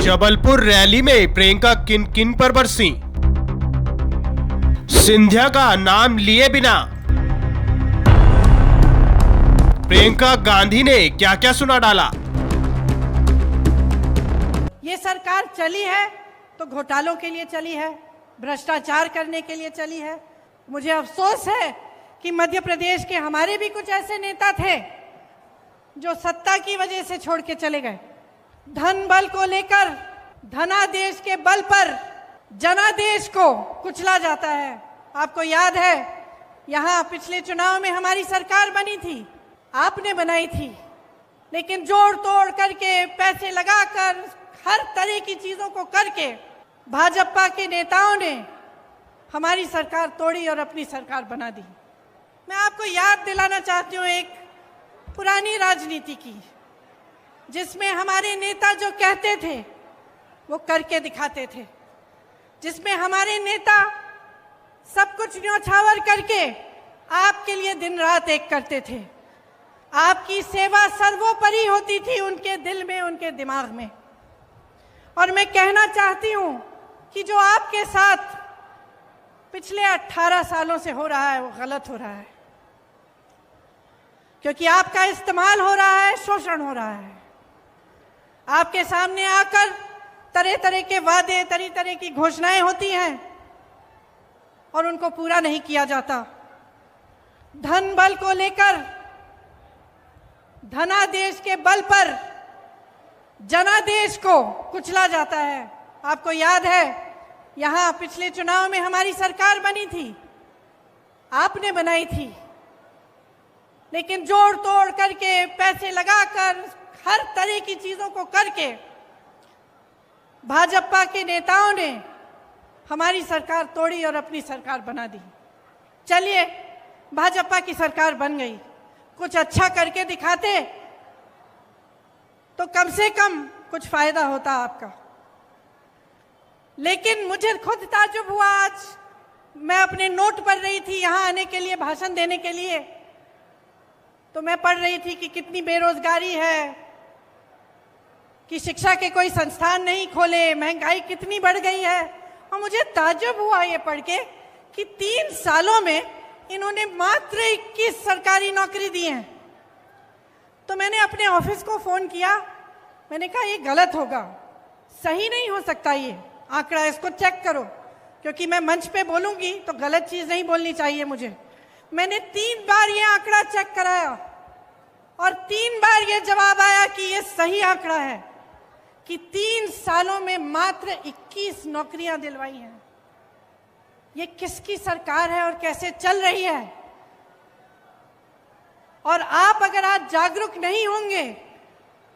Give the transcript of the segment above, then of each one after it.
Jabalpur rally में प्रियंका किन किन पर बरसी, सिंधिया का नाम लिए बिना प्रियंका गांधी ने क्या क्या सुना डाला। ये सरकार चली है तो घोटालों के लिए चली है, भ्रष्टाचार करने के लिए चली है। मुझे अफसोस है कि मध्य प्रदेश के हमारे भी कुछ ऐसे नेता थे जो सत्ता की वजह से छोड़ के चले गए। धन बल को लेकर धनादेश के बल पर जनादेश को कुचला जाता है। आपको याद है, यहाँ पिछले चुनाव में हमारी सरकार बनी थी, आपने बनाई थी, लेकिन जोड़ तोड़ करके पैसे लगाकर हर तरह की चीजों को करके भाजपा के नेताओं ने हमारी सरकार तोड़ी और अपनी सरकार बना दी। मैं आपको याद दिलाना चाहती हूँ एक पुरानी राजनीति की, जिसमें हमारे नेता जो कहते थे वो करके दिखाते थे, जिसमें हमारे नेता सब कुछ न्यौछावर करके आपके लिए दिन रात एक करते थे। आपकी सेवा सर्वोपरि होती थी उनके दिल में, उनके दिमाग में। और मैं कहना चाहती हूं कि जो आपके साथ पिछले 18 सालों से हो रहा है वो गलत हो रहा है, क्योंकि आपका इस्तेमाल हो रहा है, शोषण हो रहा है। आपके सामने आकर तरह तरह के वादे, तरह तरह की घोषणाएं होती हैं और उनको पूरा नहीं किया जाता। धन बल को लेकर धनादेश के बल पर जनादेश को कुचला जाता है। आपको याद है, यहाँ पिछले चुनाव में हमारी सरकार बनी थी, आपने बनाई थी, लेकिन जोड़ तोड़ करके पैसे लगाकर हर तरह की चीजों को करके भाजपा के नेताओं ने हमारी सरकार तोड़ी और अपनी सरकार बना दी। चलिए, भाजपा की सरकार बन गई, कुछ अच्छा करके दिखाते तो कम से कम कुछ फायदा होता आपका। लेकिन मुझे खुद ताज्जुब हुआ, आज मैं अपने नोट पढ़ रही थी यहाँ आने के लिए, भाषण देने के लिए, तो मैं पढ़ रही थी कि कितनी बेरोजगारी है, कि शिक्षा के कोई संस्थान नहीं खोले, महंगाई कितनी बढ़ गई है। और मुझे ताज्जुब हुआ ये पढ़ के कि 3 सालों में इन्होंने मात्र 21 सरकारी नौकरी दी हैं। तो मैंने अपने ऑफिस को फोन किया, मैंने कहा ये गलत होगा, सही नहीं हो सकता ये आंकड़ा, इसको चेक करो, क्योंकि मैं मंच पे बोलूंगी तो गलत चीज नहीं बोलनी चाहिए मुझे। मैंने 3 बार ये आंकड़ा चेक कराया और 3 बार ये जवाब आया कि ये सही आंकड़ा है कि 3 सालों में मात्र 21 नौकरियां दिलवाई हैं। ये किसकी सरकार है और कैसे चल रही है? और आप अगर आज जागरूक नहीं होंगे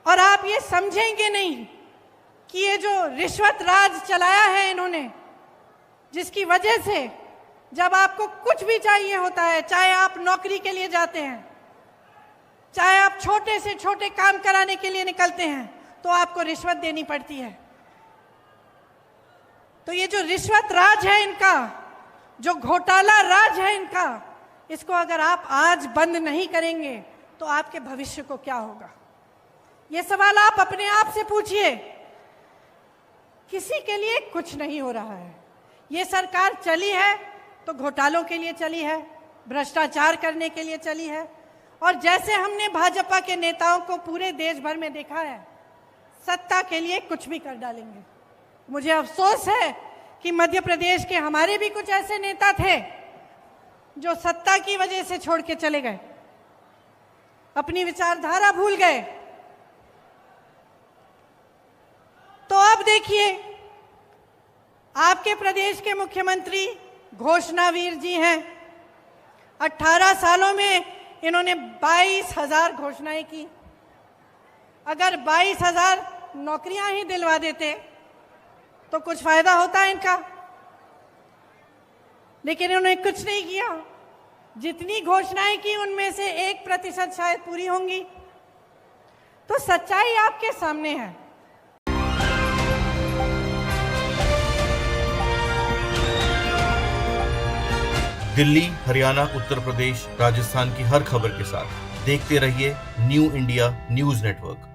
और आप ये समझेंगे नहीं कि ये जो रिश्वत राज चलाया है इन्होंने, जिसकी वजह से जब आपको कुछ भी चाहिए होता है, चाहे आप नौकरी के लिए जाते हैं, चाहे आप छोटे से छोटे काम कराने के लिए निकलते हैं, तो आपको रिश्वत देनी पड़ती है। तो ये जो रिश्वत राज है इनका, जो घोटाला राज है इनका, इसको अगर आप आज बंद नहीं करेंगे तो आपके भविष्य को क्या होगा? ये सवाल आप अपने आप से पूछिए। किसी के लिए कुछ नहीं हो रहा है। ये सरकार चली है तो घोटालों के लिए चली है, भ्रष्टाचार करने के लिए चली है। और जैसे हमने भाजपा के नेताओं को पूरे देश भर में देखा है, सत्ता के लिए कुछ भी कर डालेंगे। मुझे अफसोस है कि मध्य प्रदेश के हमारे भी कुछ ऐसे नेता थे जो सत्ता की वजह से छोड़ के चले गए, अपनी विचारधारा भूल गए। तो अब देखिए, आपके प्रदेश के मुख्यमंत्री घोषणावीर जी हैं। 18 सालों में इन्होंने 22,000 घोषणाएं की। अगर 22,000 नौकरियां ही दिलवा देते तो कुछ फायदा होता इनका, लेकिन इन्होंने कुछ नहीं किया। जितनी घोषणाएं की उनमें से 1% शायद पूरी होंगी। तो सच्चाई आपके सामने है। दिल्ली, हरियाणा, उत्तर प्रदेश, राजस्थान की हर खबर के साथ देखते रहिए न्यू इंडिया न्यूज नेटवर्क।